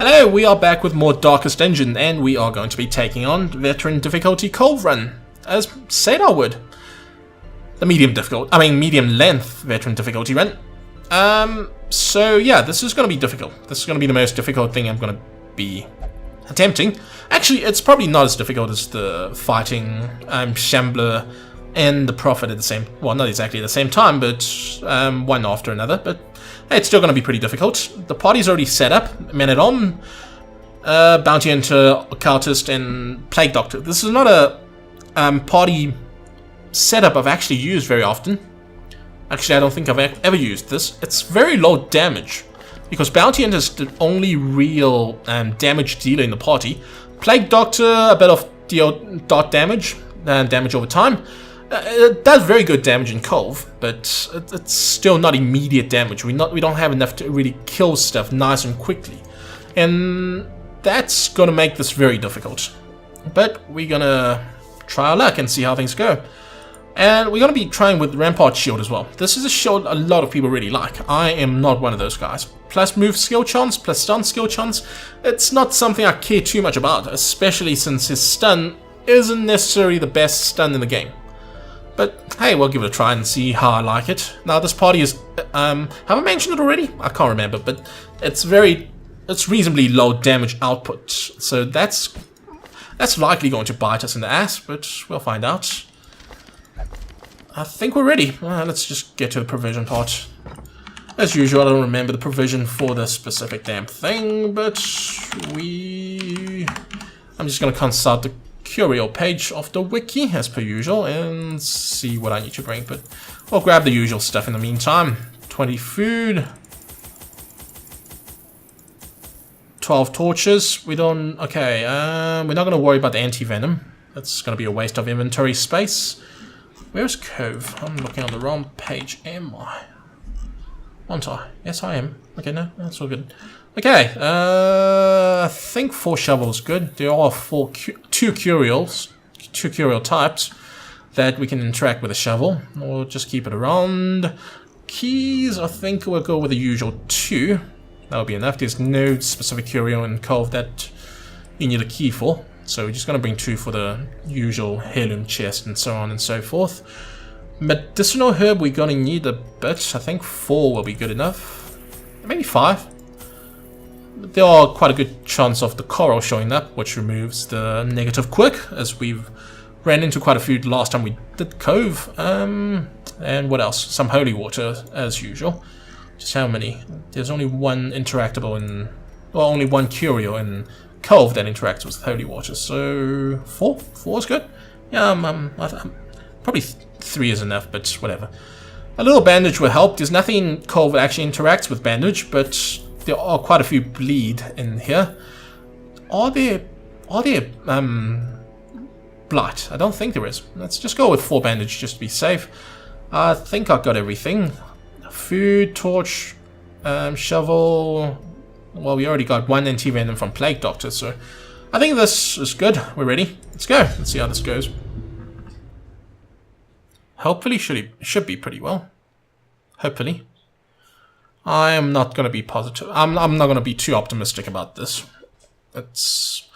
Hello, we are back with more Darkest Dungeon, and we are going to be taking on Veteran Difficulty Cove Run, as said I would. The medium length Veteran Difficulty Run. So yeah, this is going to be difficult. This is going to be the most difficult thing I'm going to be attempting. Actually, it's probably not as difficult as the fighting Shambler and the Prophet at the same, well, not exactly at the same time, but one after another, but it's still going to be pretty difficult. The party's already set up. Men-at-Arms, Bounty Hunter, Occultist, and Plague Doctor. This is not a party setup I've actually used very often. Actually, I don't think I've ever used this. It's very low damage, because Bounty Hunter is the only real damage dealer in the party. Plague Doctor, a bit of dot damage, damage over time. It does very good damage in Cove, but it's still not immediate damage. We don't have enough to really kill stuff nice and quickly, and that's gonna make this very difficult. But we're gonna try our luck and see how things go. And we're gonna be trying with Rampart Shield as well. This is a shield a lot of people really like. I am not one of those guys. Plus move skill chance, plus stun skill chance. It's not something I care too much about, especially since his stun isn't necessarily the best stun in the game. But hey, we'll give it a try and see how I like it. Now this party is, have I mentioned it already? I can't remember, but it's reasonably low damage output. So that's likely going to bite us in the ass, but we'll find out. I think we're ready. Let's just get to the provision part. As usual, I don't remember the provision for the specific damn thing, but I'm just gonna consult the curio page of the wiki as per usual and see what I need to bring, but we'll grab the usual stuff in the meantime. 20 food, 12 torches. We're not gonna worry about the anti-venom. That's gonna be a waste of inventory space. Where's Cove? I'm looking on the wrong page, am I? Aren't I? Yes, I am. Okay, no, that's all good. Okay, I think 4 shovels good. There are two curio types that we can interact with a shovel. We'll just keep it around. Keys, I think we'll go with the usual 2. That'll be enough. There's no specific curio in Cove that you need a key for. So we're just going to bring 2 for the usual heirloom chest and so on and so forth. Medicinal herb, we're going to need a bit. I think 4 will be good enough. Maybe 5. There are quite a good chance of the coral showing up, which removes the negative quirk, as we've ran into quite a few last time we did Cove. And what else? Some holy water, as usual. Just how many? There's only one interactable in... Well, only one curio in Cove that interacts with holy water, so 4? 4 is good. Yeah, probably 3 is enough, but whatever. A little bandage will help. There's nothing in Cove that actually interacts with bandage, but there are quite a few bleed in here. Are there blight? I don't think there is. Let's just go with 4 bandage just to be safe. I think I've got everything. Food, torch, shovel. Well, we already got 1 anti-venom from Plague Doctor, so I think this is good. We're ready. Let's go. Let's see how this goes. Hopefully, should be pretty well. Hopefully. I am not going to be positive. I'm not going to be too optimistic about this. It's...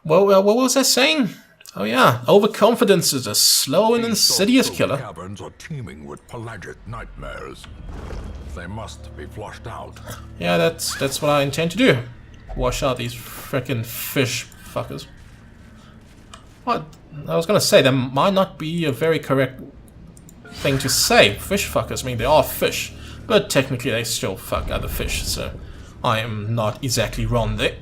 Well, what was I saying? Oh yeah, overconfidence is a slow and insidious killer. Caverns are teeming with pelagic nightmares. They must be flushed out. Yeah, that's what I intend to do. Wash out these frickin' fish fuckers. What? I was gonna say, that might not be a very correct thing to say. Fish fuckers, I mean, they are fish. But technically they still fuck other fish, so I am not exactly wrong there.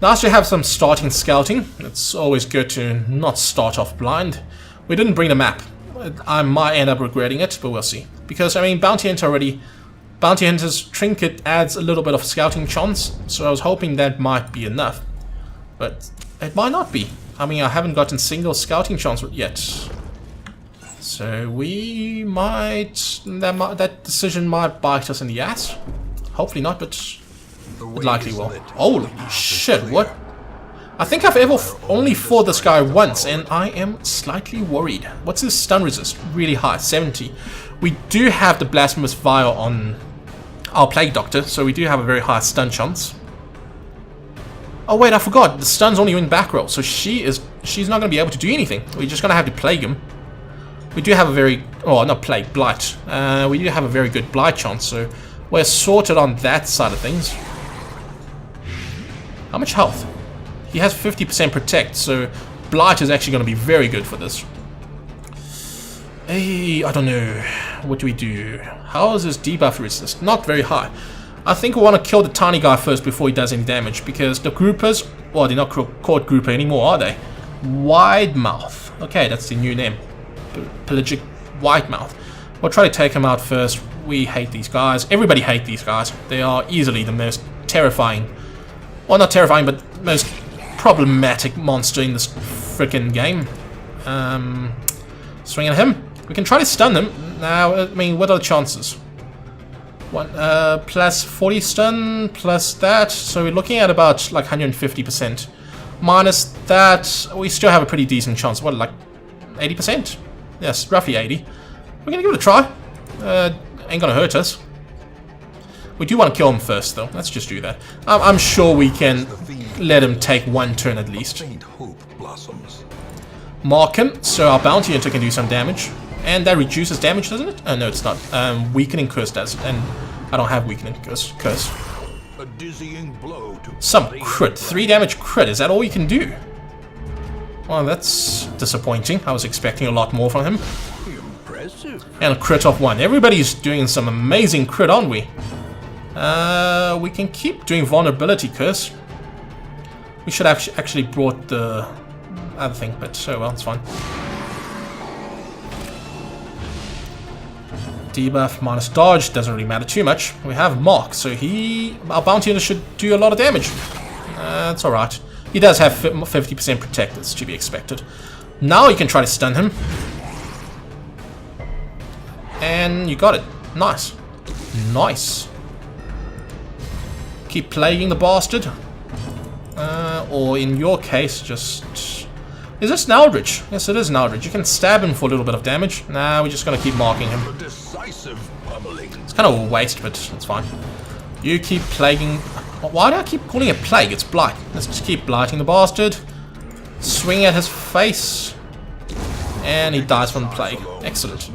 Nice to have some starting scouting. It's always good to not start off blind. We didn't bring the map. I might end up regretting it, but we'll see. Because, I mean, Bounty Hunter's trinket adds a little bit of scouting chance, so I was hoping that might be enough. But it might not be. I mean, I haven't gotten single scouting chance yet. So we might... That decision might bite us in the ass. Hopefully not, but... It likely will. Holy shit, what? I think I've only fought this guy once, and I am slightly worried. What's his stun resist? Really high, 70. We do have the Blasphemous Vial on our Plague Doctor, so we do have a very high stun chance. Oh wait, I forgot. The stun's only in back row, so she's not going to be able to do anything. We're just going to have to plague him. We do have a very... Oh, not plague, blight. We do have a very good blight chance, so we're sorted on that side of things. How much health? He has 50% protect, so blight is actually going to be very good for this. Hey, I don't know. What do we do? How is his debuff resist? Not very high. I think we want to kill the tiny guy first before he does any damage, because the groupers... Well, they're not called grouper anymore, are they? Wide mouth. Okay, that's the new name. Pelagic White Mouth. We'll try to take him out first. We hate these guys. Everybody hates these guys. They are easily the most terrifying, well, not terrifying, but most problematic monster in this freaking game. Swing at him. We can try to stun him. Now, I mean, what are the chances? Plus 40 stun, plus that. So we're looking at about like 150%. Minus that, we still have a pretty decent chance. What, like 80%? Yes, roughly 80. We're gonna give it a try. Ain't gonna hurt us. We do want to kill him first, though. Let's just do that. I'm sure we can let him take one turn at least. Mark him, so our bounty hunter can do some damage. And that reduces damage, doesn't it? Oh, no, it's not. Weakening curse does, and I don't have weakening curse. A dizzying blow to some crit. 3 damage crit. Is that all you can do? Well, that's disappointing. I was expecting a lot more from him. impressive. And a crit of 1. Everybody's doing some amazing crit, aren't we? We can keep doing vulnerability curse. We should have actually brought the other thing, but oh well, it's fine. Debuff minus dodge doesn't really matter too much. We have Mark, so our bounty hunter should do a lot of damage. That's alright. He does have 50% protect, that's to be expected. Now you can try to stun him. And you got it. Nice. Nice. Keep plaguing the bastard. Or in your case, just... Is this an Eldritch? Yes, it is an Eldritch. You can stab him for a little bit of damage. Nah, we're just going to keep marking him. It's kind of a waste, but it's fine. You keep plaguing... Why do I keep calling it plague? It's blight. Let's just keep blighting the bastard. Swing at his face. And he dies from the plague. Excellent.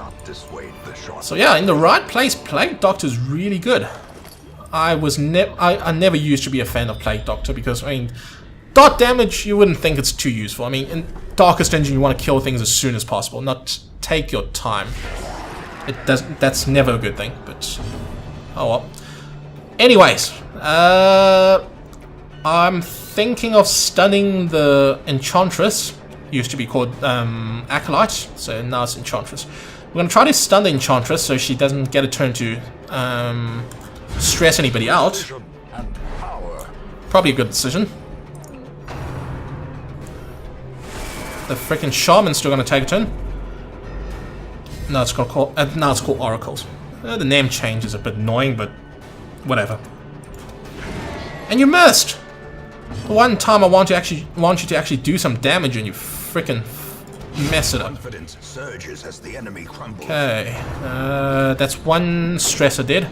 So yeah, in the right place, Plague Doctor's really good. I never used to be a fan of Plague Doctor because, I mean... Dot damage, you wouldn't think it's too useful. I mean, in Darkest Dungeon, you want to kill things as soon as possible, not take your time. That's never a good thing, but... Oh well. Anyways, I'm thinking of stunning the Enchantress. Used to be called Acolyte, so now it's Enchantress. We're going to try to stun the Enchantress so she doesn't get a turn to stress anybody out. Probably a good decision. The freaking Shaman's still going to take a turn. Now it's called Oracles. The name change is a bit annoying, but whatever. And you missed! The one time I want you to actually do some damage and you freaking mess it up. Okay, that's one stressor dead.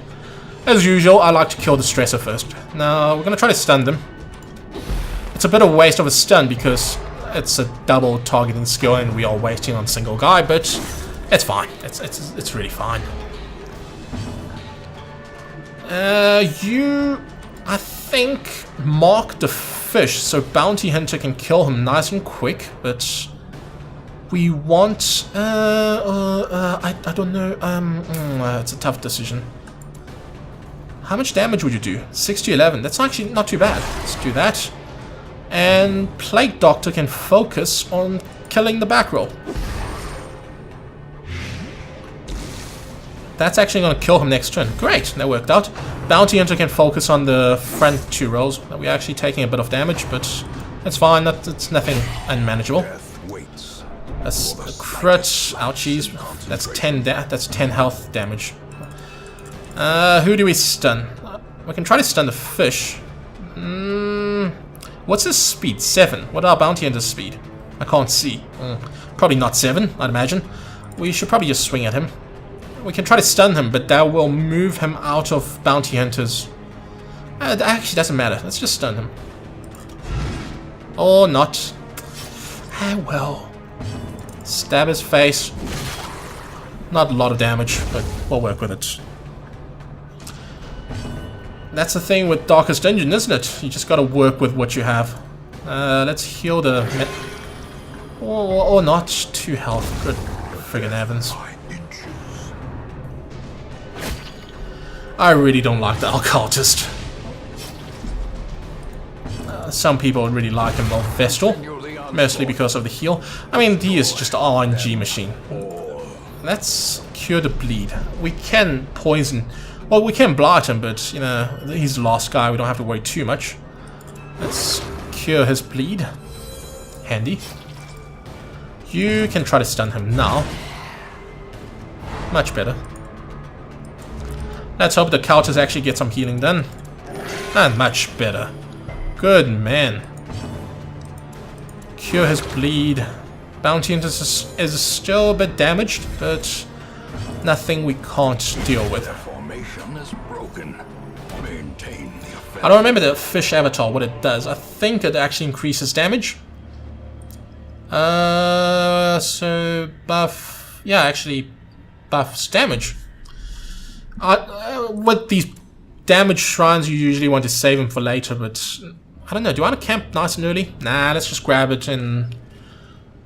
As usual, I like to kill the stressor first. Now we're going to try to stun them. It's a bit of a waste of a stun because it's a double targeting skill and we are wasting on single guy, but it's fine. It's really fine. I think, mark the fish so Bounty Hunter can kill him nice and quick, but we want, I don't know, it's a tough decision. How much damage would you do? 6 to 11, that's actually not too bad. Let's do that. And Plague Doctor can focus on killing the back row. That's actually going to kill him next turn. Great, that worked out. Bounty Hunter can focus on the front 2 rows. We're actually taking a bit of damage, but that's fine. It's nothing unmanageable. That's a crit. Ouchies. That's 10 health damage. Who do we stun? We can try to stun the fish. What's his speed? 7. What are our Bounty Hunter's speed? I can't see. Probably not 7, I'd imagine. We should probably just swing at him. We can try to stun him, but that will move him out of Bounty Hunters. It actually doesn't matter. Let's just stun him. Or not. Ah, well. Stab his face. Not a lot of damage, but we'll work with it. That's the thing with Darkest Dungeon, isn't it? You just gotta work with what you have. Let's heal the... Or not. 2 health. Good friggin' heavens. I really don't like the Occultist. Some people really like him, though. Vestal. Mostly because of the heal. I mean, he is just an RNG machine. Let's cure the bleed. We can poison... Well, we can blight him, but, you know, he's the last guy. We don't have to worry too much. Let's cure his bleed. Handy. You can try to stun him now. Much better. Let's hope the counters actually get some healing done. And much better. Good man. Cure his bleed. Bounty is still a bit damaged, but nothing we can't deal with. I don't remember the fish avatar, what it does. I think it actually increases damage. So buff... Yeah, actually buffs damage. With these damage shrines, you usually want to save them for later, but I don't know. Do I want to camp nice and early? Nah, let's just grab it and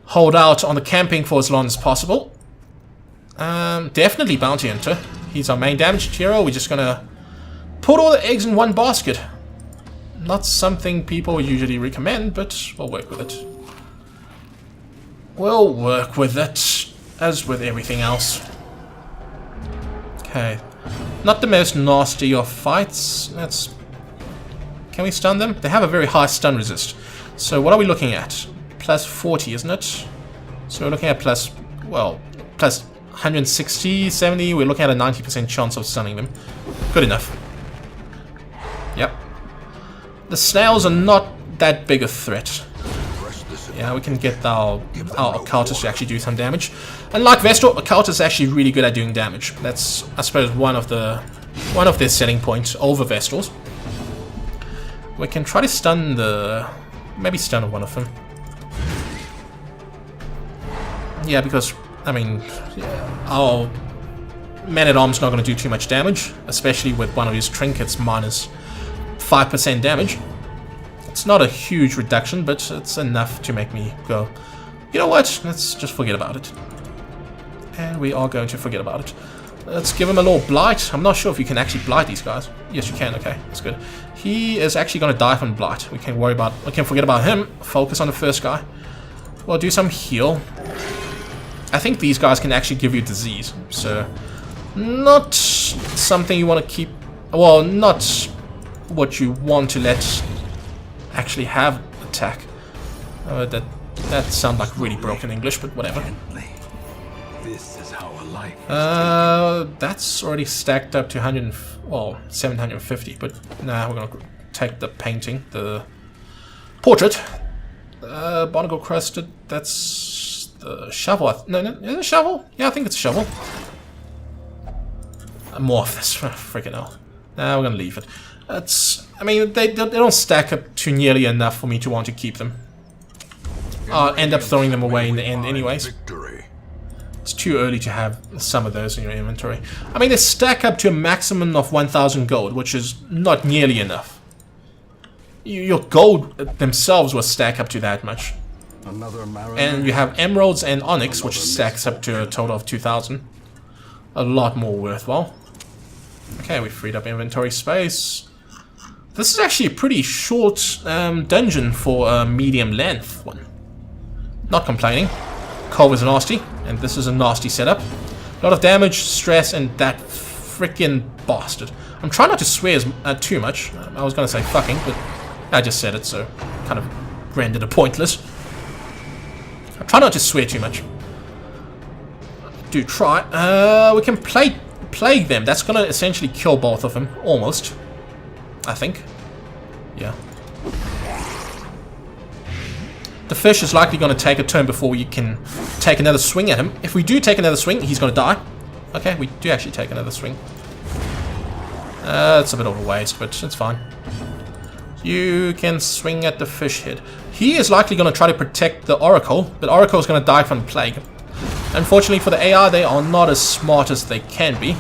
hold out on the camping for as long as possible. Definitely Bounty Hunter. He's our main damage hero. We're just gonna put all the eggs in one basket. Not something people usually recommend, but we'll work with it. We'll work with it, as with everything else. Okay. Not the most nasty of fights. Let's... Can we stun them? They have a very high stun resist. So what are we looking at? Plus 40, isn't it? So we're looking at plus... Well, plus 160, 70. We're looking at a 90% chance of stunning them. Good enough. Yep. The snails are not that big a threat. Yeah, we can get our Occultist to actually do some damage. And like Vestal, Occultist is actually really good at doing damage. That's, I suppose, one of their selling points over Vestals. We can try to stun the... Maybe stun one of them. Yeah, because, I mean, our Man-at-Arm's not going to do too much damage, especially with one of his trinkets minus 5% damage. It's not a huge reduction, but it's enough to make me go, you know what, let's just forget about it. And we are going to forget about it. Let's give him a little blight. I'm not sure if you can actually blight these guys. Yes, you can. Okay, that's good. He is actually going to die from blight. We can forget about him. Focus on the first guy. We'll do some heal. I think these guys can actually give you disease, so not something you want to keep. Well, not what you want to let actually have attack. That sounds like really broken English, but whatever. This is how a life that's already stacked up to 750, but nah, we're gonna take the painting, the portrait. Barnacle crusted, that's the shovel. No, is it a shovel? Yeah, I think it's a shovel. More of this, freaking hell. Nah, we're gonna leave it. I mean, they don't stack up to nearly enough for me to want to keep them. I'll end up throwing them away in the end anyways. It's too early to have some of those in your inventory. I mean, they stack up to a maximum of 1,000 gold, which is not nearly enough. Your gold themselves will stack up to that much. And you have emeralds and onyx, which stacks up to a total of 2,000. A lot more worthwhile. Okay, we freed up inventory space. This is actually a pretty short dungeon for a medium length one. Not complaining. Cove is nasty, and this is a nasty setup. A lot of damage, stress, and that freaking bastard. I'm trying not to swear too much. I was going to say fucking, but I just said it, so kind of rendered it pointless. I try not to swear too much. Do try. We can plague them. That's going to essentially kill both of them, almost. I think. Yeah. The fish is likely going to take a turn before we can take another swing at him. If we do take another swing, he's going to die. Okay, we do actually take another swing. It's a bit of a waste, but it's fine. You can swing at the fish head. He is likely going to try to protect the Oracle, but Oracle is going to die from the plague. Unfortunately for the AI, they are not as smart as they can be.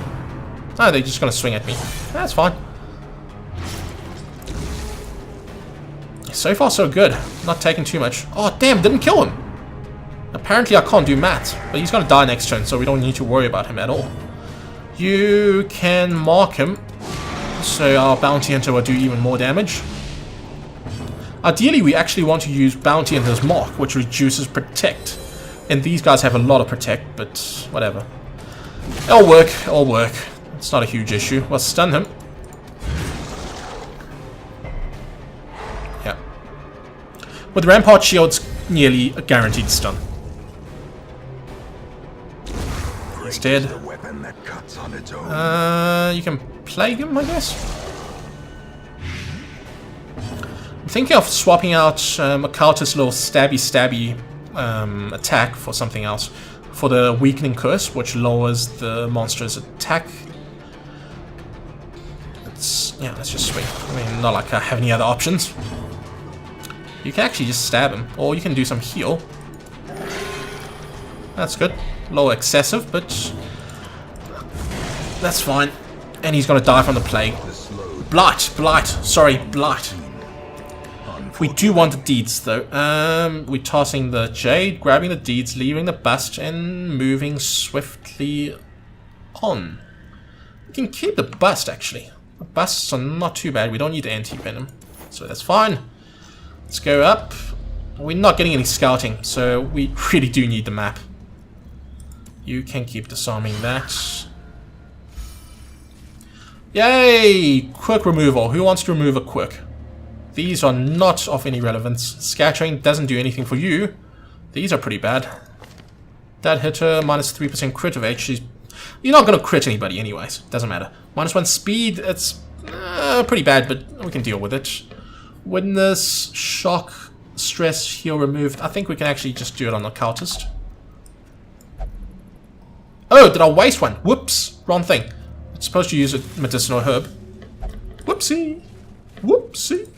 Oh, they're just going to swing at me. That's fine. So far, so good. Not taking too much. Oh, damn, didn't kill him. Apparently, I can't do math, but he's going to die next turn, so we don't need to worry about him at all. You can mark him, so our Bounty Hunter will do even more damage. Ideally, we actually want to use Bounty Hunter's Mark, which reduces Protect. And these guys have a lot of Protect, but whatever. It'll work, it'll work. It's not a huge issue. We'll stun him. Yeah. With Rampart Shield's nearly a guaranteed stun. He's dead. You can plague him, I guess. I'm thinking of swapping out Occultist's little stabby attack for something else. For the Weakening Curse, which lowers the monster's attack. Yeah, let's just swing. I mean, not like I have any other options. You can actually just stab him, or you can do some heal. That's good. Low excessive, but that's fine. And he's gonna die from the plague. Blight, sorry, Blight. We do want the deeds though. We're tossing the jade, grabbing the deeds, leaving the bust, and moving swiftly on. We can keep the bust actually. The busts are not too bad. We don't need anti-venom, so that's fine. Let's go up. We're not getting any scouting, so we really do need the map. You can keep disarming that. Yay! Quirk removal. Who wants to remove a quirk? These are not of any relevance. Scattering doesn't do anything for you. These are pretty bad. That hitter, minus 3% crit of HP. You're not going to crit anybody anyways. Doesn't matter. Minus 1 speed, it's pretty bad, but we can deal with it. Witness, shock, stress, heal removed. I think we can actually just do it on the Occultist. Oh, did I waste one? Whoops. Wrong thing. I'm supposed to use a medicinal herb. Whoopsie. Whoopsie.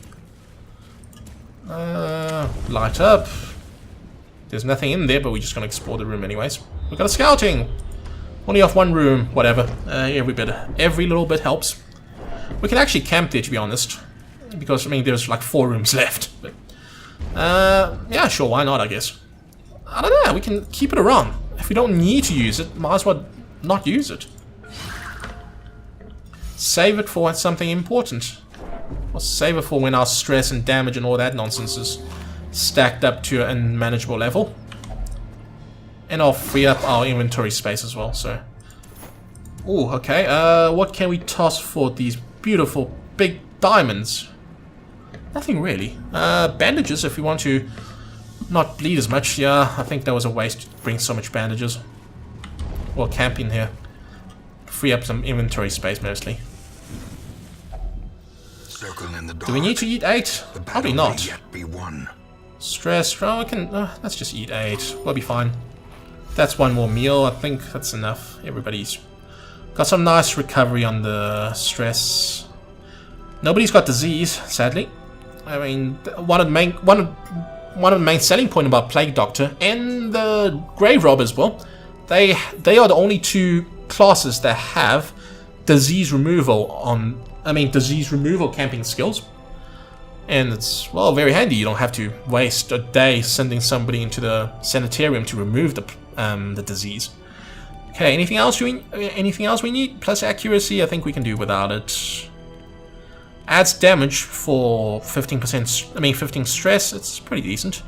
Light up. There's nothing in there, but we're just going to explore the room anyways. We've got a scouting. Only off one room. Whatever. Every little bit helps. We can actually camp there, to be honest. Because, I mean, there's like 4 rooms left. But, yeah, sure, why not, I guess. I don't know, we can keep it around. If we don't need to use it, might as well not use it. Save it for something important. Or save it for when our stress and damage and all that nonsense is stacked up to an unmanageable level. And I'll free up our inventory space as well, so... Ooh, okay, what can we toss for these beautiful big diamonds? Nothing really. Bandages if we want to not bleed as much. Yeah, I think that was a waste to bring so much bandages. Well, camping here. Free up some inventory space mostly. Do we need to eat 8? Probably not. Stress, well, we can, let's just eat 8. We'll be fine. That's one more meal, I think that's enough. Everybody's got some nice recovery on the stress. Nobody's got disease, sadly. I mean, one of the main selling point about Plague Doctor and the Grave Robber as well, they are the only 2 classes that have disease removal camping skills. And it's, well, very handy. You don't have to waste a day sending somebody into the sanitarium to remove the disease. Okay, anything else we need? Plus accuracy, I think we can do without it. Adds damage for 15%, 15 stress, it's pretty decent.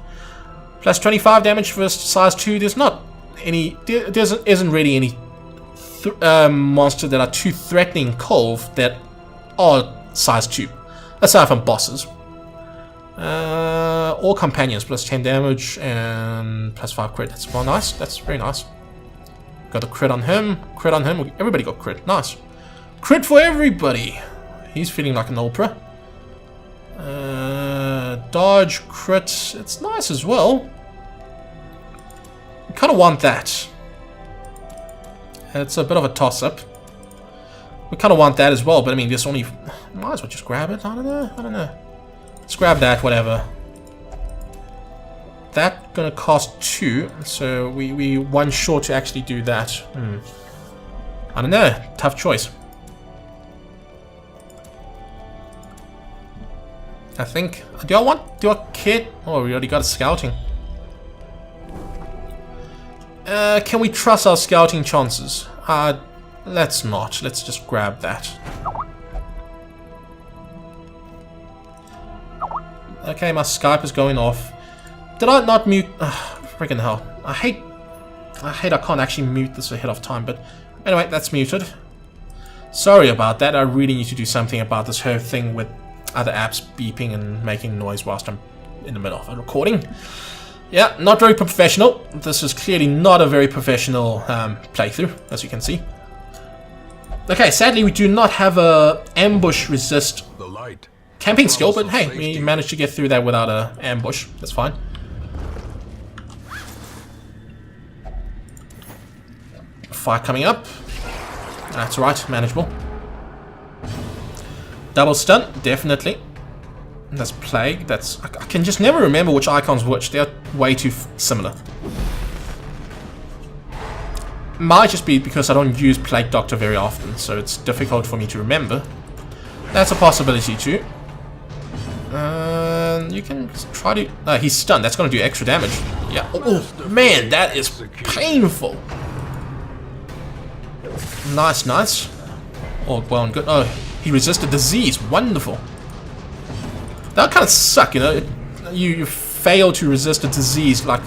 Plus 25 damage for size 2, there isn't really any monster that are too threatening Cove that are size 2. Aside from bosses. All companions, plus 10 damage and plus 5 crit, that's well nice, that's very nice. Got a crit on him, everybody got crit, nice. Crit for everybody! He's feeling like an Ultra. Dodge, crit, it's nice as well. We kind of want that. It's a bit of a toss-up. We kind of want that as well, but I mean, there's only... Might as well just grab it, I don't know. Let's grab that, whatever. That gonna cost 2, so we 1 short to actually do that. I don't know, tough choice. I think, do I care? Oh, we already got a scouting. Can we trust our scouting chances? Let's not. Let's just grab that. Okay, my Skype is going off. Did I not mute? Freaking hell. I hate I can't actually mute this ahead of time, but anyway, that's muted. Sorry about that. I really need to do something about this whole thing with other apps beeping and making noise whilst I'm in the middle of a recording. Yeah, not very professional. This is clearly not a very professional playthrough, as you can see. Okay, sadly we do not have a ambush resist camping skill, but hey, we managed to get through that without an ambush. That's fine. Fire coming up. That's right, manageable. Double stun, definitely. That's plague. That's I can just never remember which icon's which. They're way too similar. Might just be because I don't use Plague Doctor very often, so it's difficult for me to remember. That's a possibility too. You can try to... he's stunned. That's going to do extra damage. Yeah. Oh, man, that is painful. Nice, nice. Oh, well and good. Oh, he resisted disease. Wonderful. That kind of suck, you know. You fail to resist a disease like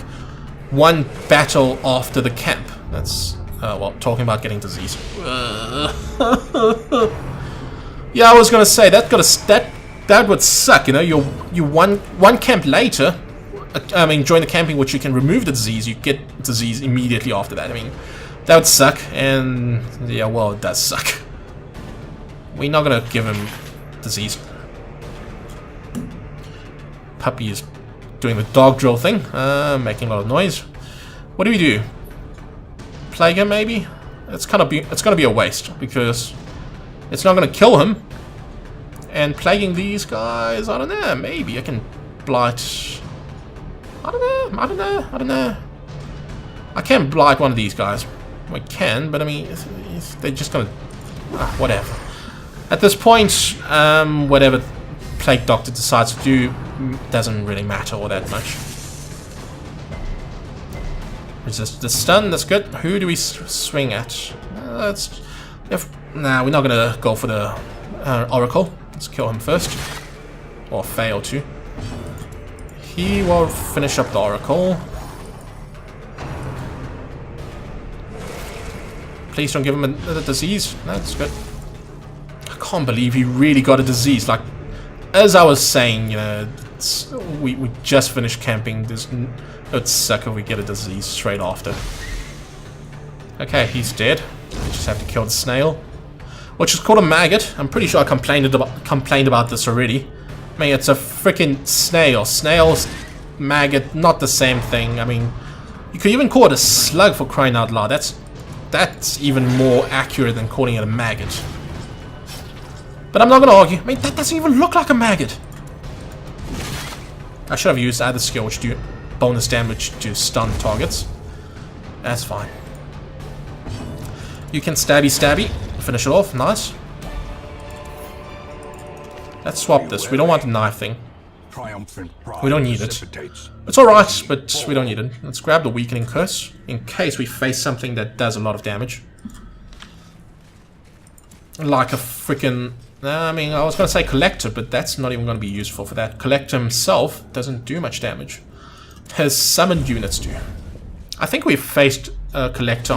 one battle after the camp. That's, well, talking about getting disease. Yeah, I was gonna say that would suck, you know. You one camp later, I mean, join the camping, which you can remove the disease. You get disease immediately after that. I mean, that would suck, and yeah, well, it does suck. We're not gonna give him disease. Puppy is doing the dog drill thing, making a lot of noise. What do we do? Plague him, maybe? It's gonna be a waste because it's not gonna kill him. And plaguing these guys, I don't know. Maybe I can blight. I don't know. I can blight one of these guys. I can, but I mean, they're just gonna whatever. At this point, whatever Plague Doctor decides to do doesn't really matter all that much. Resist the stun, that's good. Who do we swing at? Nah, we're not gonna go for the Oracle. Let's kill him first. Or fail to. He will finish up the Oracle. Please don't give him a disease. That's good. I can't believe he really got a disease. Like, as I was saying, you know, we just finished camping. It'd suck if we get a disease straight after. Okay, he's dead. We just have to kill the snail, which is called a maggot. I'm pretty sure I complained about this already. I mean, it's a freaking snail. Snails, maggot, not the same thing. I mean, you could even call it a slug for crying out loud. That's even more accurate than calling it a maggot. But I'm not gonna argue. I mean, that doesn't even look like a maggot. I should have used other skill which do bonus damage to stun targets. That's fine. You can stabby. Finish it off. Nice. Let's swap this. We don't want the knife thing. We don't need it. It's alright, but we don't need it. Let's grab the weakening curse in case we face something that does a lot of damage. Like a freaking... I mean, I was going to say Collector, but that's not even going to be useful for that. Collector himself doesn't do much damage. His summoned units do. I think we've faced a Collector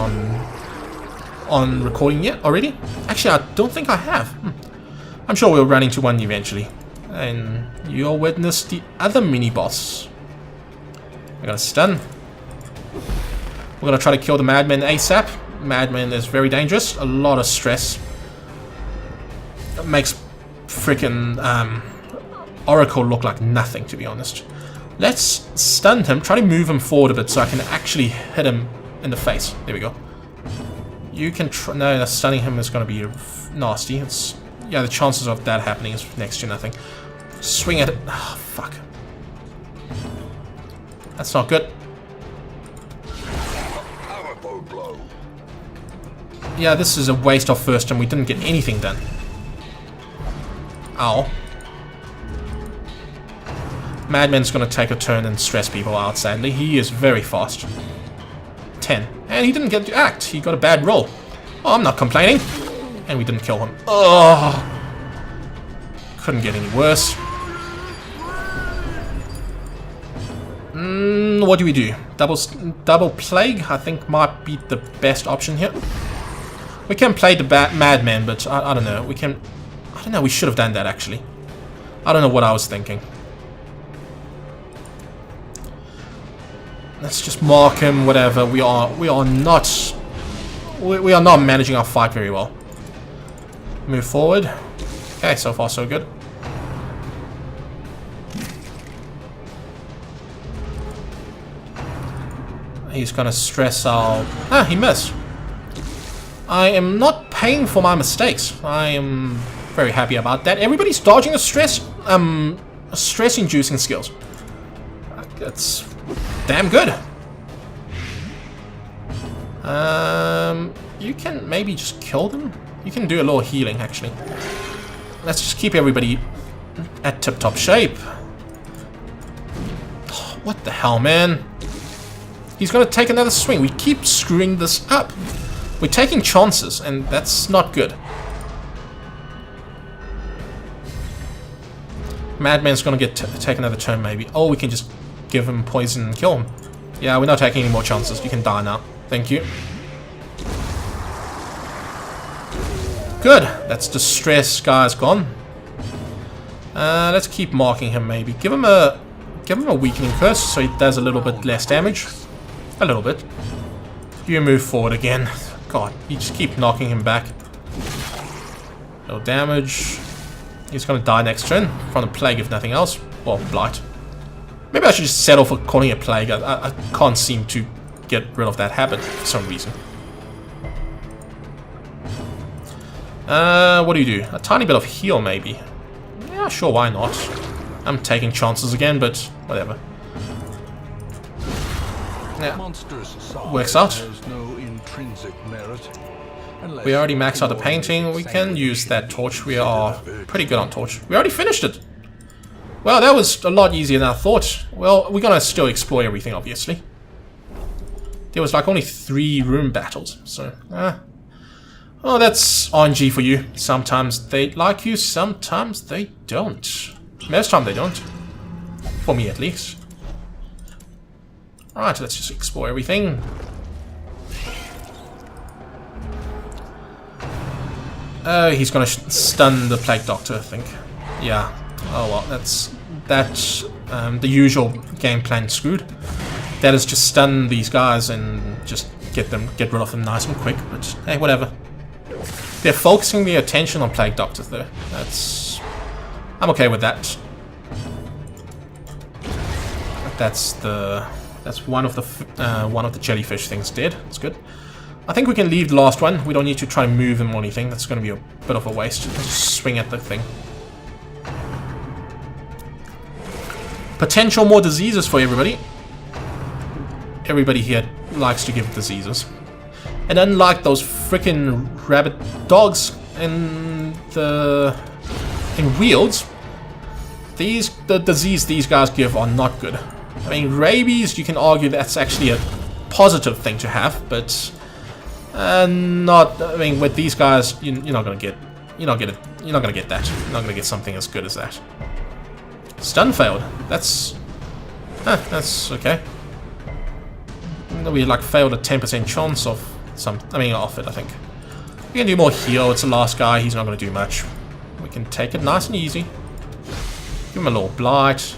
on recording yet already. Actually, I don't think I have. I'm sure we'll run into one eventually. And you'll witness the other mini-boss. We're going to stun. We're going to try to kill the Madman ASAP. Madman is very dangerous. A lot of stress. It makes freaking Oracle look like nothing, to be honest. Let's stun him. Try to move him forward a bit so I can actually hit him in the face. There we go. You can try... No, stunning him is going to be nasty. Yeah, the chances of that happening is next to nothing. Swing at it. Oh, fuck. That's not good. Powerful blow. Yeah, this is a waste of first and we didn't get anything done. Ow. Madman's gonna take a turn and stress people out, sadly. He is very fast. 10. And he didn't get to act. He got a bad roll. Oh, I'm not complaining. And we didn't kill him. Oh. Couldn't get any worse. What do we do? Double plague, I think, might be the best option here. We can play the madman, but I don't know. We can. I don't know. We should have done that actually. I don't know what I was thinking. Let's just mark him. Whatever. We are not. We are not managing our fight very well. Move forward. Okay, so far so good. He's gonna stress our... Ah, he missed. I am not paying for my mistakes. I am very happy about that. Everybody's dodging the stress-inducing skills. That's damn good. You can maybe just kill them. You can do a little healing, actually. Let's just keep everybody at tip-top shape. Oh, what the hell, man? He's going to take another swing. We keep screwing this up. We're taking chances, and that's not good. Madman's going to take another turn, maybe. Oh, we can just give him poison and kill him. Yeah, we're not taking any more chances. You can die now. Thank you. Good. That's the stress guy's gone. Let's keep marking him, maybe. Give him a weakening curse, so he does a little bit less damage. A little bit. You move forward again. God, you just keep knocking him back. No damage. He's gonna die next turn from the plague, if nothing else. Or blight. Maybe I should just settle for calling it plague. I can't seem to get rid of that habit for some reason. What do you do? A tiny bit of heal, maybe. Yeah, sure, why not? I'm taking chances again, but whatever. Yeah, works out. We already maxed out the painting. We can use that torch. We are pretty good on torch. We already finished it. Well, that was a lot easier than I thought. Well, we're gonna still explore everything, obviously. There was like only 3 room battles, so... well, that's RNG for you. Sometimes they like you, sometimes they don't. Most time they don't. For me, at least. Alright, let's just explore everything. He's gonna stun the Plague Doctor, I think. Yeah. Oh well, that's the usual game plan screwed. That is just stun these guys and just get rid of them nice and quick. But hey, whatever. They're focusing their attention on Plague Doctors, though. I'm okay with that. That's one of the jellyfish things dead. That's good. I think we can leave the last one. We don't need to try and move him or anything. That's going to be a bit of a waste. Let's just swing at the thing. Potential more diseases for everybody. Everybody here likes to give diseases. And unlike those freaking rabbit dogs in Wields, the disease these guys give are not good. I mean, rabies, you can argue that's actually a positive thing to have, but not. I mean, with these guys, you're not gonna get that. You're not gonna get something as good as that. Stun failed. That's okay. We like failed a 10% chance of off it. I think we can do more heal. It's the last guy. He's not gonna do much. We can take it nice and easy. Give him a little blight.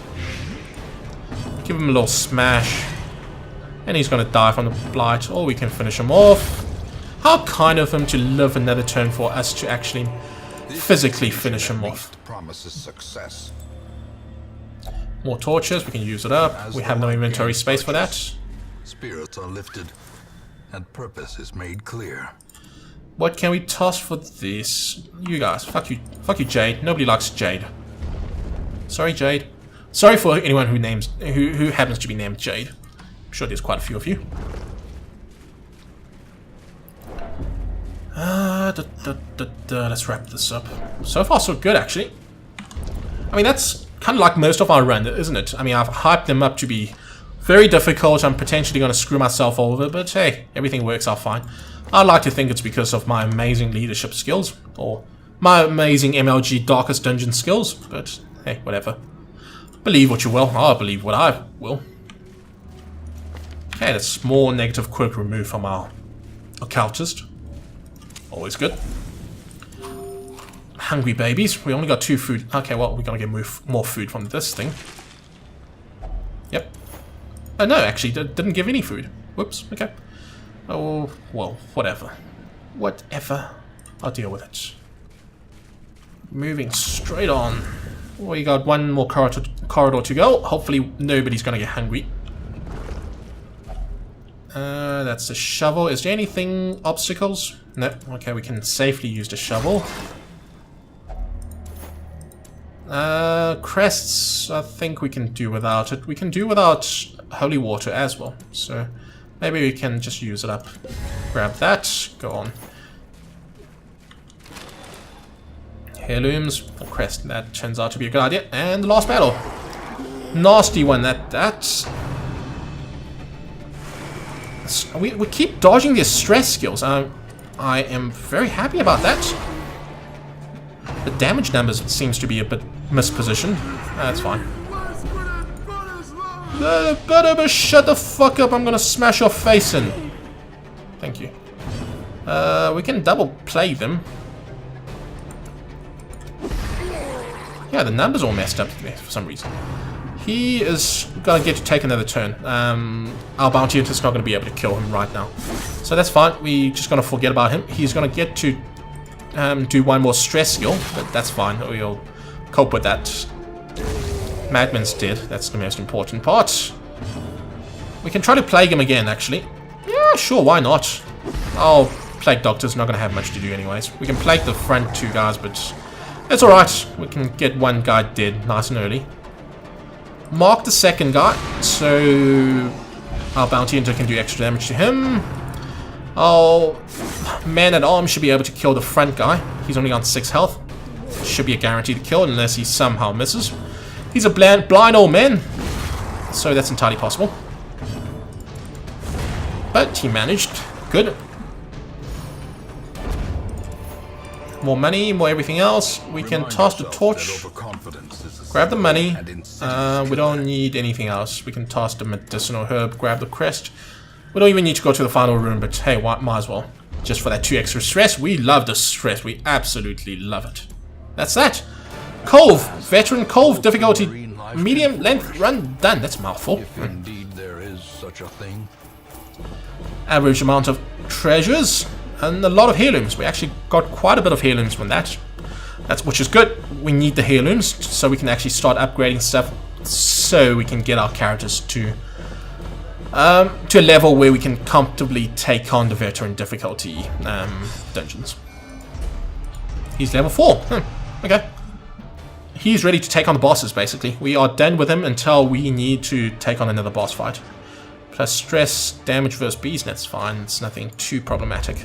Give him a little smash. And he's going to die from the blight. Or we can finish him off. How kind of him to live another turn for us to actually physically finish him off. Promises success. More torches. We can use it up. We have no inventory space for that. Spirits are lifted. And purpose is made clear. What can we toss for this? You guys. Fuck you. Fuck you, Jade. Nobody likes Jade. Sorry, Jade. Sorry for anyone who happens to be named Jade. I'm sure there's quite a few of you. Let's wrap this up. So far, so good, actually. I mean, that's kind of like most of our run, isn't it? I mean, I've hyped them up to be very difficult. I'm potentially going to screw myself over, but hey, everything works out fine. I'd like to think it's because of my amazing leadership skills, or my amazing MLG Darkest Dungeon skills, but hey, whatever. Believe what you will, I'll believe what I will. Okay, that's more negative quirk removed from our occultist. Always good. Hungry babies. We only got 2 food. Okay, well, we're gonna get more food from this thing. Yep. Oh, no, actually, didn't give any food. Whoops, okay. Oh, well, whatever. Whatever. I'll deal with it. Moving straight on. We got one more corridor to go. Hopefully, nobody's gonna get hungry. That's a shovel. Is there anything obstacles? No. Okay, we can safely use the shovel. Crests, I think we can do without it. We can do without holy water as well. So maybe we can just use it up. Grab that. Go on. Heirlooms or crest. That turns out to be a good idea. And the last battle. Nasty one. We keep dodging their stress skills. I am very happy about that. The damage numbers seems to be a bit mispositioned. That's fine. Better shut the fuck up. I'm gonna smash your face in. Thank you. We can double play them. Yeah, the numbers all messed up there for some reason. He is gonna get to take another turn. Our bounty hunter's not gonna be able to kill him right now, so that's fine. We just gonna forget about him. He's gonna get to do one more stress skill, but that's fine. We'll cope with that. Madman's dead. That's the most important part. We can try to plague him again, actually. Yeah, sure, why not? Oh, plague doctor's not gonna have much to do anyways. We can plague the front 2 guys, but it's alright. We can get one guy dead nice and early. Mark the second guy, so our bounty hunter can do extra damage to him. Oh, man-at-arms should be able to kill the front guy. He's only on 6 health. Should be a guaranteed kill unless he somehow misses. He's a blind old man, so that's entirely possible. But he managed. Good. More money, more everything else. We can toss the torch. Grab the money. We don't need anything else. We can toss the medicinal herb, grab the crest. We don't even need to go to the final room, but hey, might as well. Just for that 2 extra stress. We love the stress. We absolutely love it. That's that. Cove. Veteran Cove. Difficulty medium length run done. That's a mouthful. If indeed there is such a thing. Average amount of treasures. And a lot of heirlooms. We actually got quite a bit of heirlooms from that. Which is good. We need the heirlooms so we can actually start upgrading stuff, so we can get our characters to a level where we can comfortably take on the veteran difficulty dungeons. He's level 4. Okay. He's ready to take on the bosses, basically. We are done with him until we need to take on another boss fight. Plus stress, damage versus beast, that's fine. It's nothing too problematic.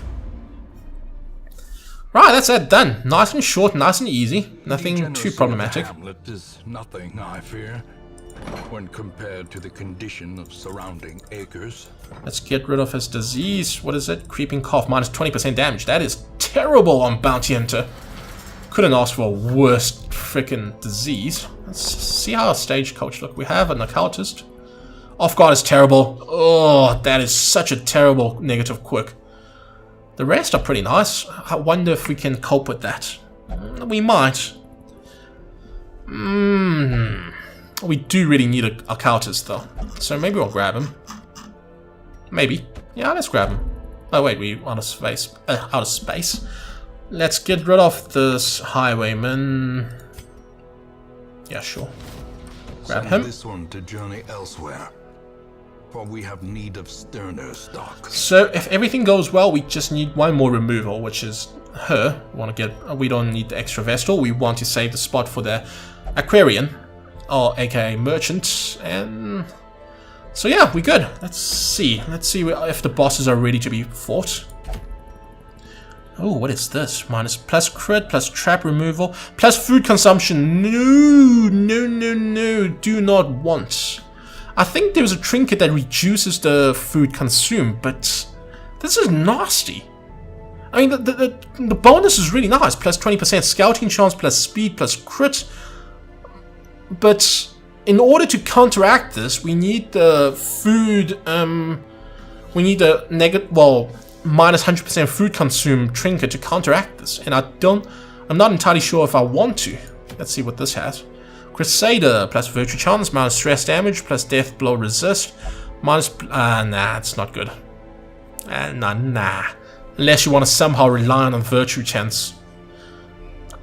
Right, that's that done. Nice and short, nice and easy. Nothing too problematic. Hamlet is nothing, I fear, when compared to the condition of surrounding acres. Let's get rid of his disease. What is it? Creeping cough, minus 20% damage. That is terrible on Bounty Hunter. Couldn't ask for a worse freaking disease. Let's see how our stagecoach look. We have an occultist. Off guard is terrible. Oh, that is such a terrible negative quirk. The rest are pretty nice. I wonder if we can cope with that. We might. We do really need a occultist though. So maybe we'll grab him. Maybe. Yeah, let's grab him. Oh wait, we out of space. Out of space. Let's get rid of this highwayman. Yeah, sure. Grab him. This one to journey elsewhere. For we have need of sterner stock. So if everything goes well, we just need one more removal, which is her. We don't need the extra vestal. We want to save the spot for the Aquarian. or aka merchant, and so yeah, we're good. Let's see if the bosses are ready to be fought. Oh, what is this? Minus plus crit, plus trap removal, plus food consumption. No, do not want. I think there's a trinket that reduces the food consumed, but this is nasty. I mean, the bonus is really nice. Plus 20% scouting chance, plus speed, plus crit. But in order to counteract this, we need the food, we need a minus 100% food consumed trinket to counteract this. And I'm not entirely sure if I want to. Let's see what this has. Crusader, plus virtue chance, minus stress damage, plus death blow resist, minus, nah, it's not good. Nah. Unless you want to somehow rely on virtue chance.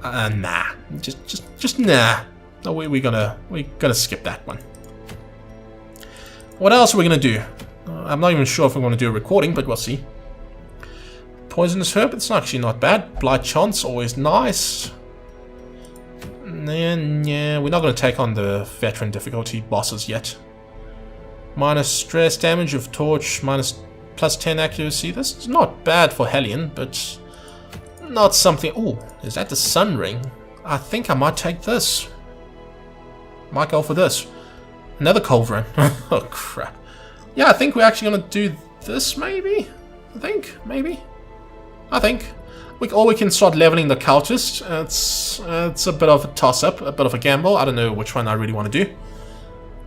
Nah. Just nah. No, we're gonna skip that one. What else are we gonna do? I'm not even sure if we're gonna do a recording, but we'll see. Poisonous herb, it's actually not bad. Blight chance, always nice. Yeah, we're not gonna take on the veteran difficulty bosses yet. Minus stress damage of torch, plus 10 accuracy. This is not bad for Hellion, but not something. Oh, is that the Sun Ring? I think I might take this. Might go for this. Another Cove run. Oh crap. Yeah, I think we're actually gonna do this maybe? I think. Or we can start leveling the cultist. It's a bit of a toss-up, a bit of a gamble. I don't know which one I really want to do.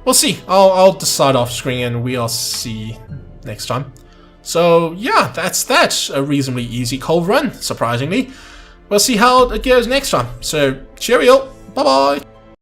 We'll see. I'll decide off screen and we'll see next time. So yeah, that's that. A reasonably easy Cove run, surprisingly. We'll see how it goes next time. So cheerio. Bye-bye.